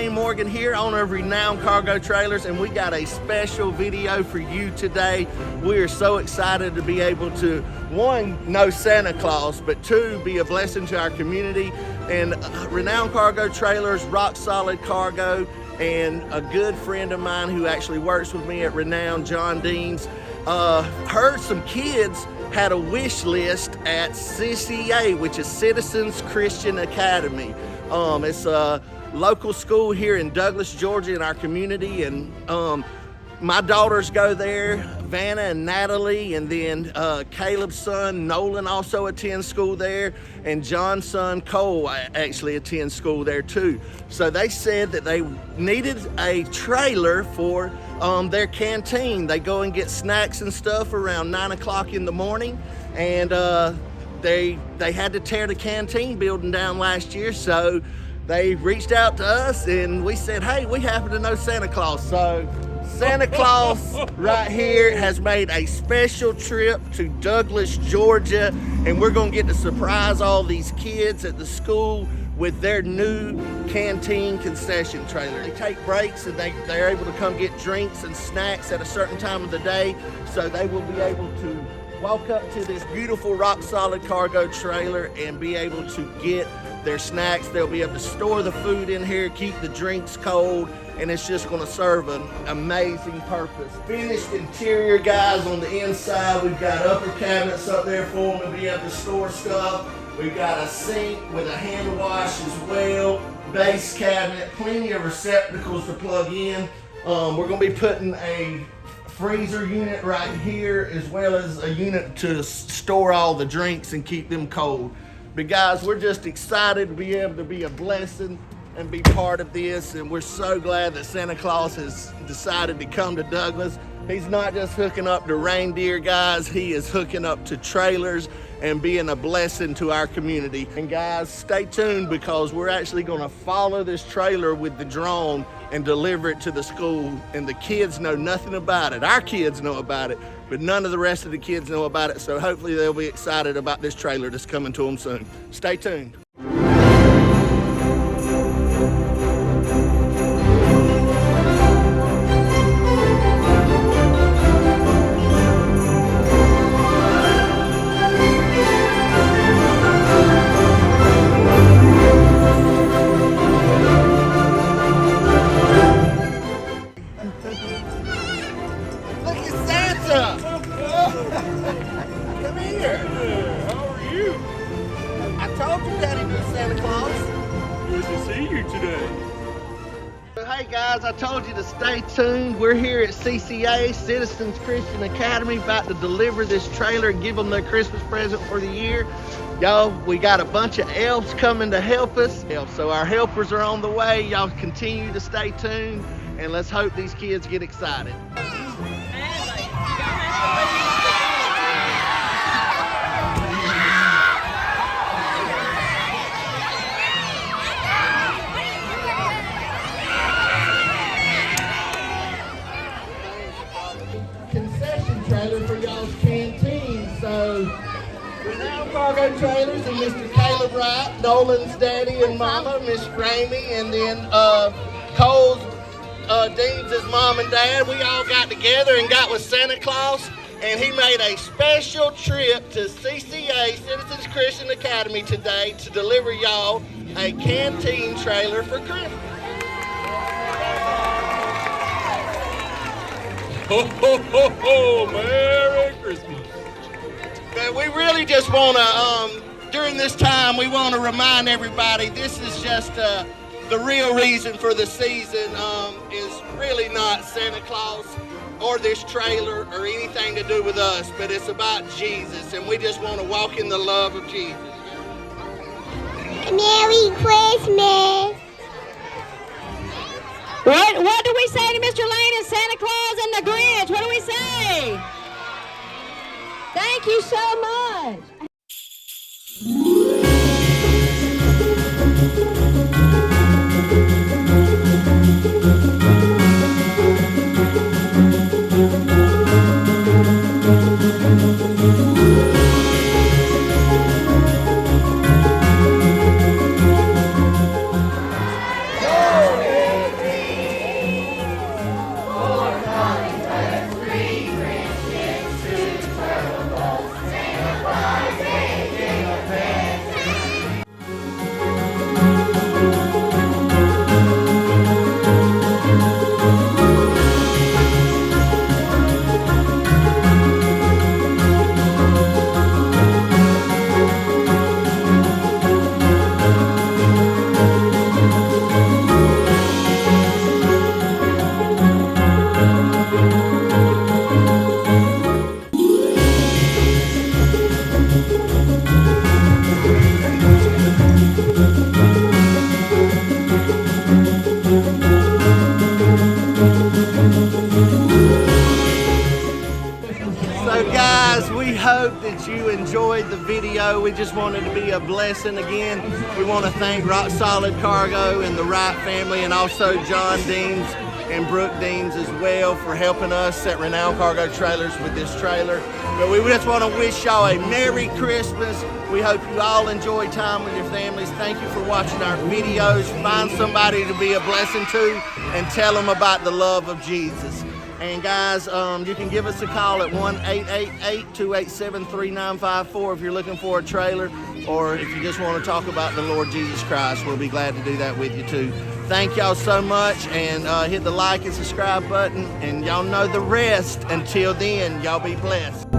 Lane Morgan here, owner of Renown Cargo Trailers, and we got a special video for you today. We are so excited to be able to, one, know Santa Claus, but two, be a blessing to our community. And Renown Cargo Trailers, rock solid cargo, and a good friend of mine who actually works with me at Renown, John Deans, heard some kids had a wish list at CCA, which is Citizens Christian Academy. It's a local school here in Douglas, Georgia, in our community, and my daughters go there, Vanna and Natalie, and then Caleb's son Nolan also attends school there, and John's son Cole actually attends school there too. So they said that they needed a trailer for their canteen. They go and get snacks and stuff around 9 o'clock in the morning, and they had to tear the canteen building down last year, so they reached out to us and we said, hey, we happen to know Santa Claus. So Santa Claus right here has made a special trip to Douglas, Georgia, and we're gonna get to surprise all these kids at the school with their new canteen concession trailer. They take breaks and they're able to come get drinks and snacks at a certain time of the day, so they will be able to walk up to this beautiful rock solid cargo trailer and be able to get their snacks. They'll be able to store the food in here, keep the drinks cold, and it's just gonna serve an amazing purpose. Finished interior, guys, on the inside. We've got upper cabinets up there for them to be able to store stuff. We've got a sink with a hand wash as well, base cabinet, plenty of receptacles to plug in. We're gonna be putting a freezer unit right here, as well as a unit to store all the drinks and keep them cold. But guys, we're just excited to be able to be a blessing and be part of this, and we're so glad that Santa Claus has decided to come to Douglas. He's not just hooking up to reindeer, guys, he is hooking up to trailers and being a blessing to our community. And guys, stay tuned, because we're actually gonna follow this trailer with the drone and deliver it to the school, and the kids know nothing about it. Our kids know about it, but none of the rest of the kids know about it, so hopefully they'll be excited about this trailer that's coming to them soon. Stay tuned. Come here. How are you? I told you Daddy was Santa Claus. Good to see you today. Hey guys, I told you to stay tuned. We're here at CCA, Citizens Christian Academy, about to deliver this trailer and give them their Christmas present for the year. Y'all, we got a bunch of elves coming to help us. So our helpers are on the way. Y'all continue to stay tuned, and let's hope these kids get excited. Concession trailer for y'all's canteen. So Renown Cargo Trailers and Mr. Caleb Wright, Nolan's daddy and mama, Miss Ramey, and then Cole's Dean's mom and dad. We all got together and got with Santa Claus, and he made a special trip to CCA, Citizens Christian Academy, today to deliver y'all a canteen trailer for Christmas. Ho, ho, ho, ho! Merry Christmas! But we really just want to, during this time, we want to remind everybody this is just the real reason for the season is really not Santa Claus or this trailer or anything to do with us, but it's about Jesus, and we just want to walk in the love of Jesus. Merry Christmas! What do we say to Mr. Lane and Santa Claus and the Grinch? What do we say? Thank you so much. video. We just wanted to be a blessing again. We want to thank Rock Solid Cargo and the Wright family, and also John Deems and Brooke Deems as well for helping us at Renown Cargo Trailers with this trailer. But we just want to wish y'all a Merry Christmas. We hope you all enjoy time with your families. Thank you for watching our videos. Find somebody to be a blessing to and tell them about the love of Jesus. And guys, you can give us a call at 1-888-287-3954 if you're looking for a trailer, or if you just want to talk about the Lord Jesus Christ. We'll be glad to do that with you too. Thank y'all so much, and hit the like and subscribe button, and y'all know the rest. Until then, y'all be blessed.